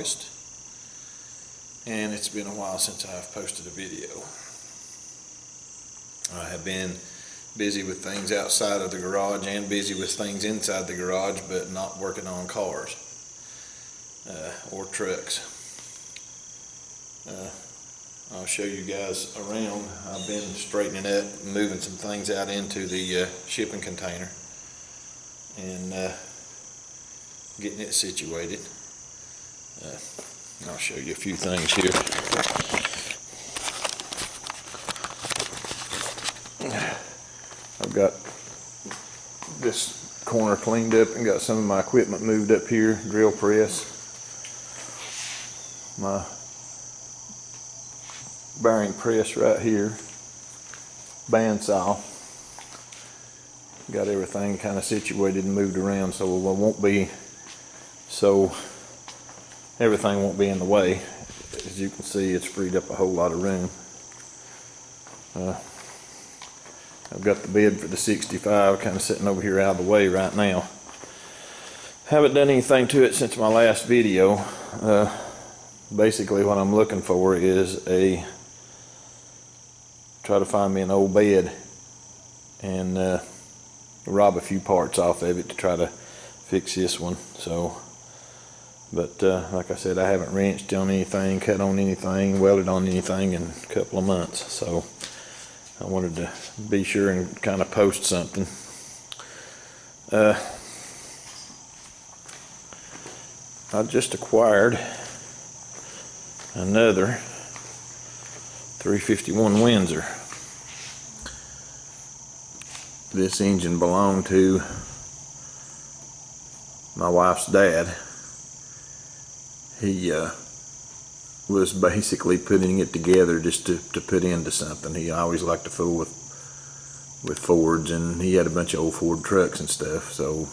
August, and it's been a while since I've posted a video. I have been busy with things outside of the garage and busy with things inside the garage, but not working on cars or trucks. I'll show you guys around. I've been straightening up, moving some things out into the shipping container and getting it situated. I'll show you a few things here. I've got this corner cleaned up and got some of my equipment moved up here. Drill press, my bearing press right here, bandsaw. Got everything kind of situated and moved around so it won't be everything won't be in the way. As you can see, it's freed up a whole lot of room. I've got the bed for the 65 kind of sitting over here out of the way right now. Haven't done anything to it since my last video. Basically what I'm looking for is try to find me an old bed and rob a few parts off of it to try to fix this one. So, but like I said, I haven't wrenched on anything, cut on anything, welded on anything in a couple of months. So I wanted to be sure and kind of post something. I just acquired another 351 Windsor. This engine belonged to my wife's dad. He was basically putting it together just to put into something. He always liked to fool with Fords, and he had a bunch of old Ford trucks and stuff. So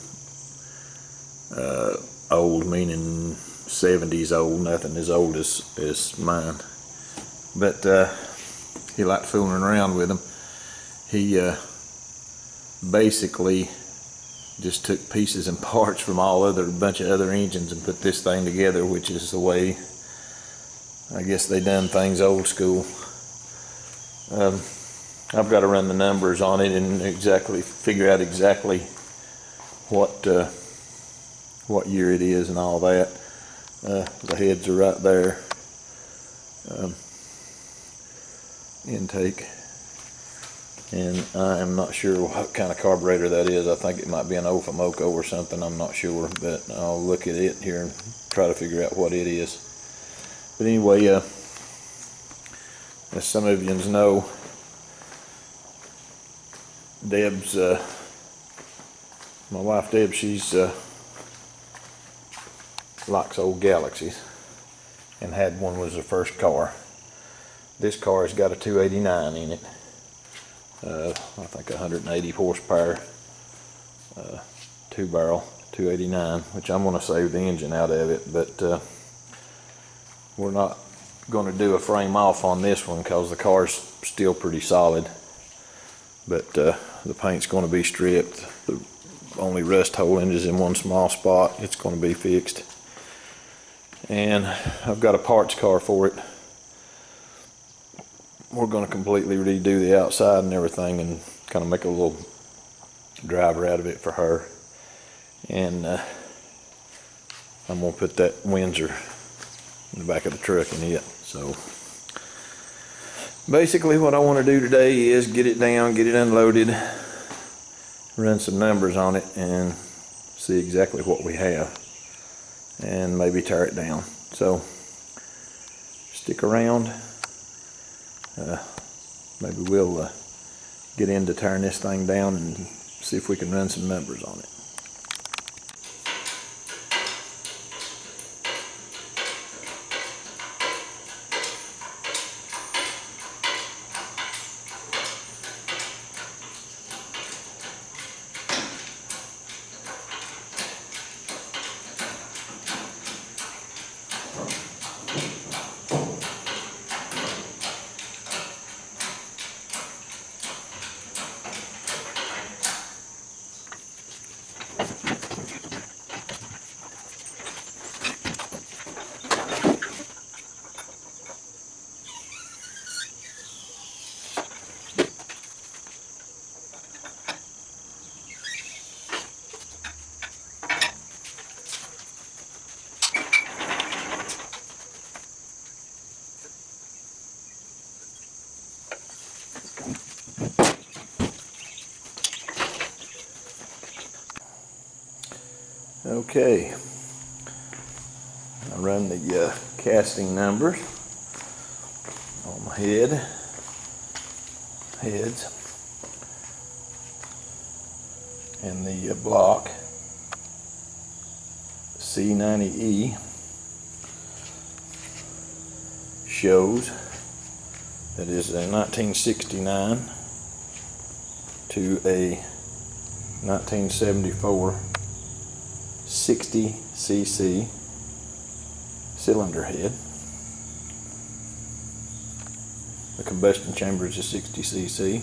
old meaning 70s old, nothing as old as mine. But he liked fooling around with them. He basically just took pieces and parts from bunch of other engines and put this thing together, which is the way I guess they done things old school. I've got to run the numbers on it and figure out exactly what year it is and all that. The heads are right there. Intake, and I am not sure what kind of carburetor that is. I think it might be an Ofamoco or something. I'm not sure, but I'll look at it here and try to figure out what it is. But anyway, as some of you know, Deb's, my wife Deb, she's likes old Galaxies, and had one was her first car. This car has got a 289 in it. I think 180 horsepower, 2-barrel 289, which I'm going to save the engine out of it, but we're not going to do a frame off on this one because the car's still pretty solid. But the paint's going to be stripped. The only rust hole in it is in one small spot. It's going to be fixed. And I've got a parts car for it. We're going to completely redo the outside and everything and kind of make a little driver out of it for her. And I'm going to put that Windsor in the back of the truck in it. So basically what I want to do today is get it down, get it unloaded, run some numbers on it and see exactly what we have and maybe tear it down. So stick around. Maybe we'll get into tearing this thing down and see if we can run some numbers on it. Okay, I run the casting numbers on my heads, and the block C90E shows that is a 1969 to a 1974 60cc cylinder head. The combustion chamber is a 60cc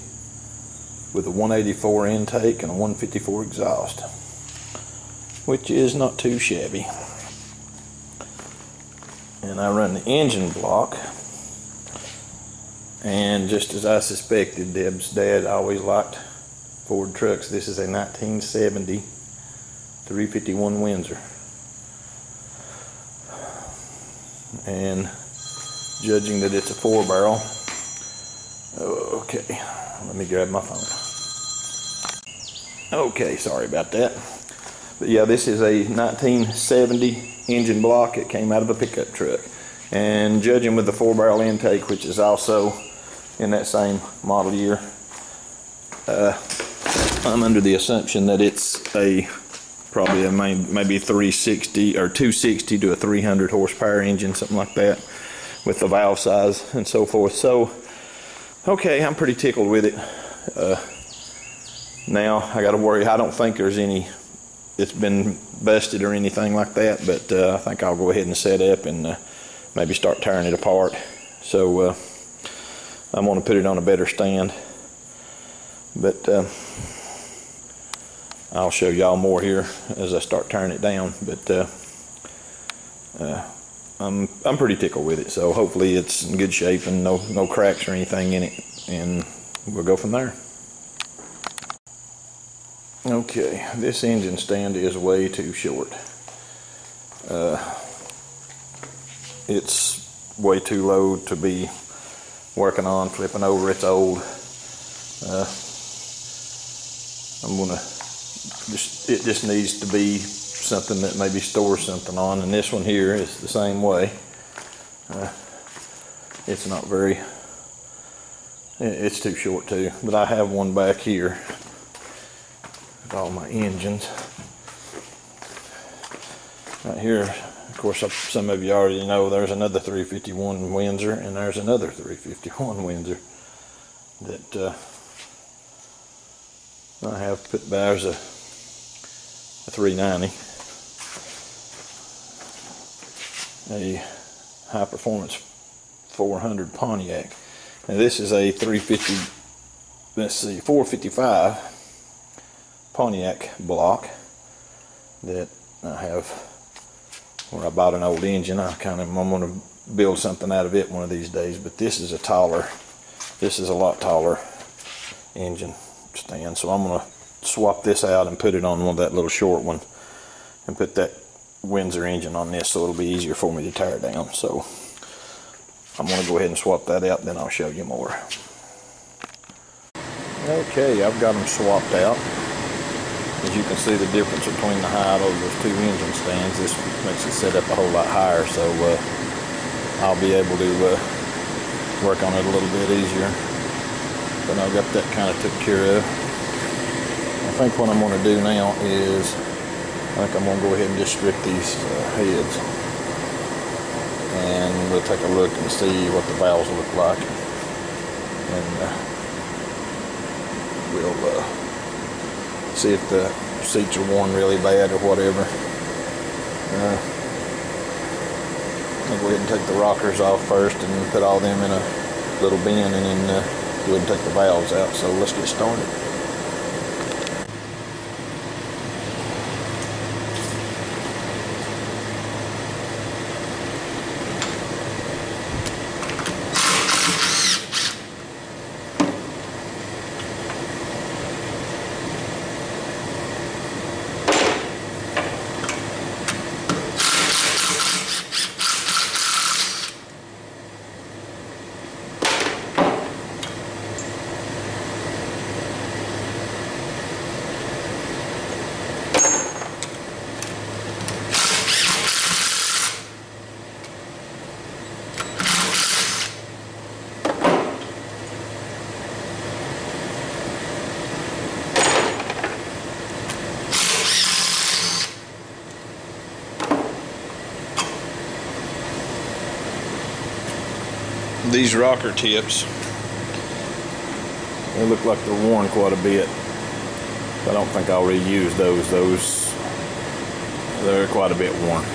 with a 184 intake and a 154 exhaust, which is not too shabby. And I run the engine block, and just as I suspected, Deb's dad always liked Ford trucks. This is a 1970 351 Windsor, and judging that it's a 4-barrel, okay, let me grab my phone. Okay, sorry about that. But yeah, this is a 1970 engine block. It came out of a pickup truck, and judging with the 4-barrel intake, which is also in that same model year, I'm under the assumption that it's probably maybe 360 or 260 to a 300 horsepower engine, something like that, with the valve size and so forth. So okay, I'm pretty tickled with it. Now I got to worry. I don't think there's any, it's been busted or anything like that, but I think I'll go ahead and set up and maybe start tearing it apart. So I'm going to put it on a better stand, but I'll show y'all more here as I start tearing it down. But I'm pretty tickled with it, so hopefully it's in good shape and no cracks or anything in it, and we'll go from there. Okay, this engine stand is way too short. It's way too low to be working on, flipping over. It's old. It just needs to be something that maybe stores something on, and this one here is the same way. It's not very, it's too short too, but I have one back here with all my engines. Right here, of course, some of you already know there's another 351 Windsor, and there's another 351 Windsor that I have put by. There's a 390, a high performance 400 Pontiac. Now this is a 455 Pontiac block that I have, where I bought an old engine. I'm going to build something out of it one of these days, but this is a lot taller engine stand, so I'm going to swap this out and put it on that little short one, and put that Windsor engine on this, so it'll be easier for me to tear down. So I'm going to go ahead and swap that out, then I'll show you more. Okay, I've got them swapped out. As you can see the difference between the height of those two engine stands. This makes it set up a whole lot higher, so I'll be able to work on it a little bit easier. But I've got that kind of took care of. I think what I'm going to do now is, I think I'm going to go ahead and just strip these heads, and we'll take a look and see what the valves look like, and we'll see if the seats are worn really bad or whatever. I'll go ahead and take the rockers off first and put all them in a little bin, and then go ahead and take the valves out. So let's get started. these rocker tips, they look like they're worn quite a bit. I don't think I'll reuse those. They're quite a bit worn.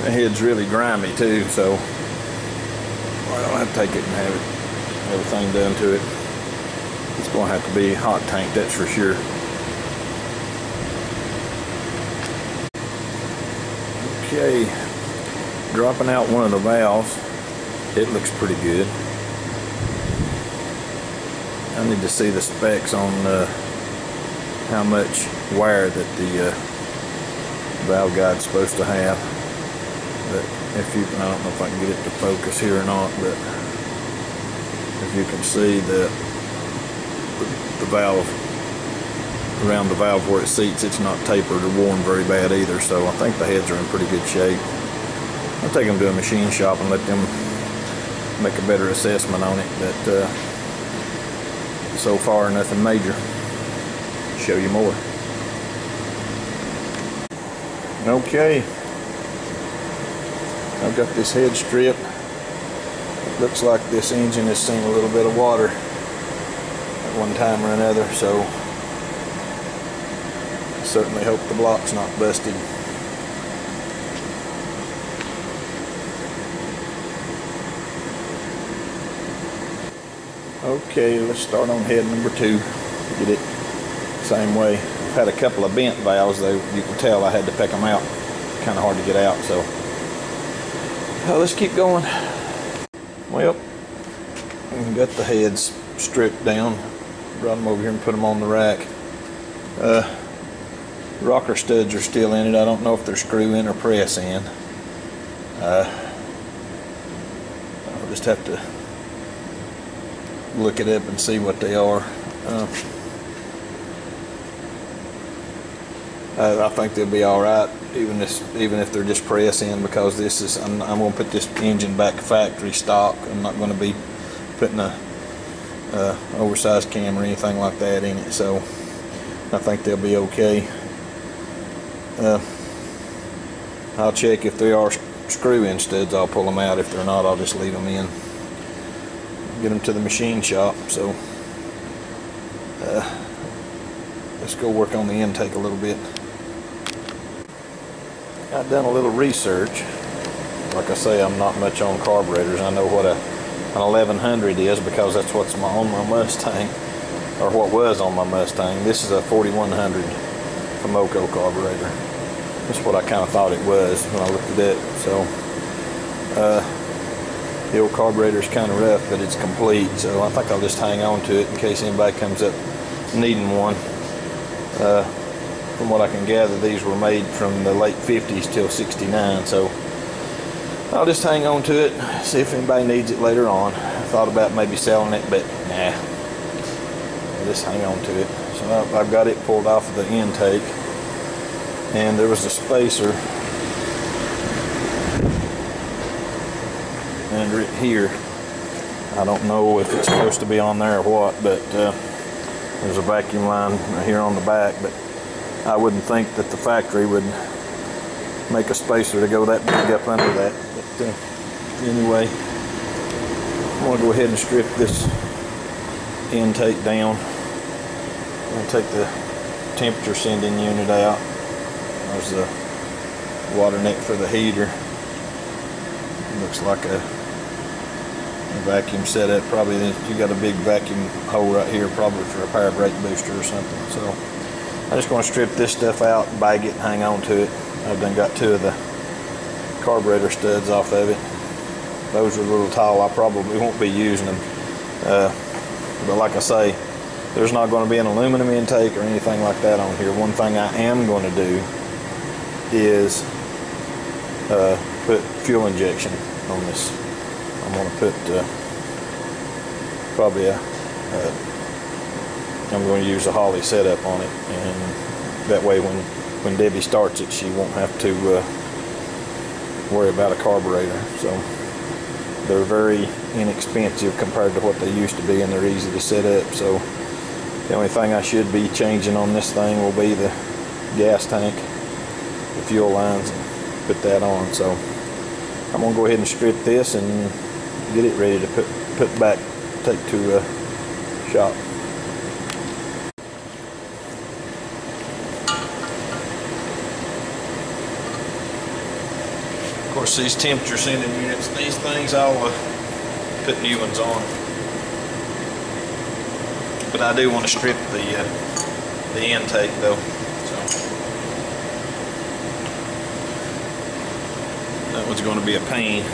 The head's really grimy too, so I'll have to take it and have everything done to it. It's going to have to be hot tank, that's for sure. Okay, dropping out one of the valves. It looks pretty good. I need to see the specs on how much wire that the valve guide's supposed to have. But if you can, I don't know if I can get it to focus here or not, but if you can see the valve, around the valve where it seats, it's not tapered or worn very bad either, so I think the heads are in pretty good shape. I'll take them to a machine shop and let them make a better assessment on it, but so far nothing major. Show you more. Okay. I've got this head strip. It looks like this engine has seen a little bit of water at one time or another, so I certainly hope the block's not busted. Okay, let's start on head number 2. Get it same way. I've had a couple of bent valves, though you can tell I had to pick them out. Kind of hard to get out, so let's keep going. Well, we got the heads stripped down. Brought them over here and put them on the rack. Rocker studs are still in it. I don't know if they're screw in or press in. I'll just have to look it up and see what they are. I think they'll be all right, even if they're just press in, because this is I'm going to put this engine back factory stock. I'm not going to be putting a oversized cam or anything like that in it, so I think they'll be okay. I'll check if they are screw-in studs. I'll pull them out. If they're not, I'll just leave them in. Get them to the machine shop. So let's go work on the intake a little bit. I've done a little research. Like I say, I'm not much on carburetors. I know what an 1100 is because that's what's on my Mustang, or what was on my Mustang. This is a 4100 Famoco carburetor. That's what I kind of thought it was when I looked it up. So the old carburetor is kind of rough, but it's complete. So I think I'll just hang on to it in case anybody comes up needing one. From what I can gather, these were made from the late 50s till 69, so I'll just hang on to it, see if anybody needs it later on. I thought about maybe selling it, but nah, I'll just hang on to it. So I've got it pulled off of the intake, and there was a spacer under it here. I don't know if it's supposed to be on there or what, but there's a vacuum line here on the back, but I wouldn't think that the factory would make a spacer to go that big up under that. But anyway, I'm going to go ahead and strip this intake down. I'm going to take the temperature sending unit out. There's the water neck for the heater. It looks like a vacuum setup. Probably you got a big vacuum hole right here, probably for a power brake booster or something. So I'm just going to strip this stuff out, bag it, and hang on to it. I've done got 2 of the carburetor studs off of it. Those are a little tall. I probably won't be using them. But like I say, there's not going to be an aluminum intake or anything like that on here. One thing I am going to do is put fuel injection on this. I'm going to put probably I'm going to use a Holley setup on it, and that way when Debbie starts it, she won't have to worry about a carburetor. So they're very inexpensive compared to what they used to be, and they're easy to set up. So the only thing I should be changing on this thing will be the gas tank, the fuel lines, and put that on. So I'm going to go ahead and strip this and get it ready to put back, take to shop. Of course, these temperature sending units, these things, I'll put new ones on. But I do want to strip the intake though. So that one's going to be a pain.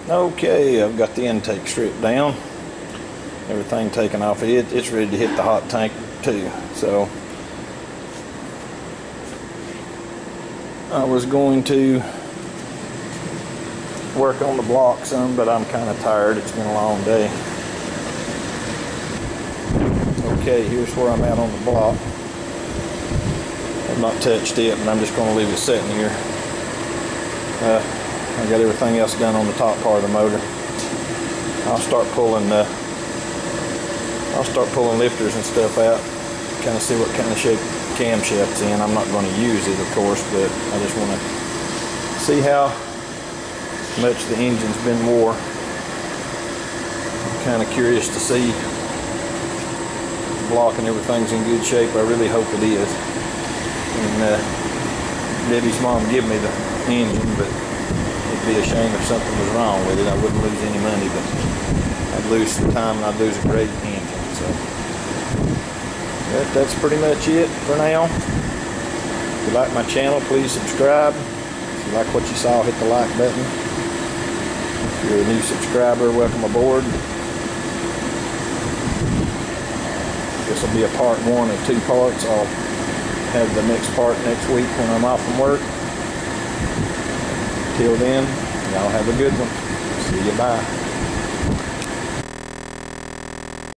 Okay, I've got the intake stripped down, everything taken off it. It's ready to hit the hot tank too. So I was going to work on the block some, but I'm kind of tired. It's been a long day. Okay, here's where I'm at on the block. I've not touched it, but I'm just going to leave it sitting here. I got everything else done on the top part of the motor. I'll start pulling lifters and stuff out, kind of see what kind of shape the camshaft's in. I'm not going to use it, of course, but I just want to see how much the engine's been wore. I'm kind of curious to see the block and everything's in good shape. I really hope it is. And Debbie's mom gave me the engine, but it'd be a shame if something was wrong with it. I wouldn't lose any money, but I'd lose some time and I'd lose a great engine. So that's pretty much it for now. If you like my channel, please subscribe. If you like what you saw, hit the like button. If you're a new subscriber, welcome aboard. This will be a part 1 of 2 parts. I'll have the next part next week when I'm off from work. Till then, y'all have a good one. See you, bye.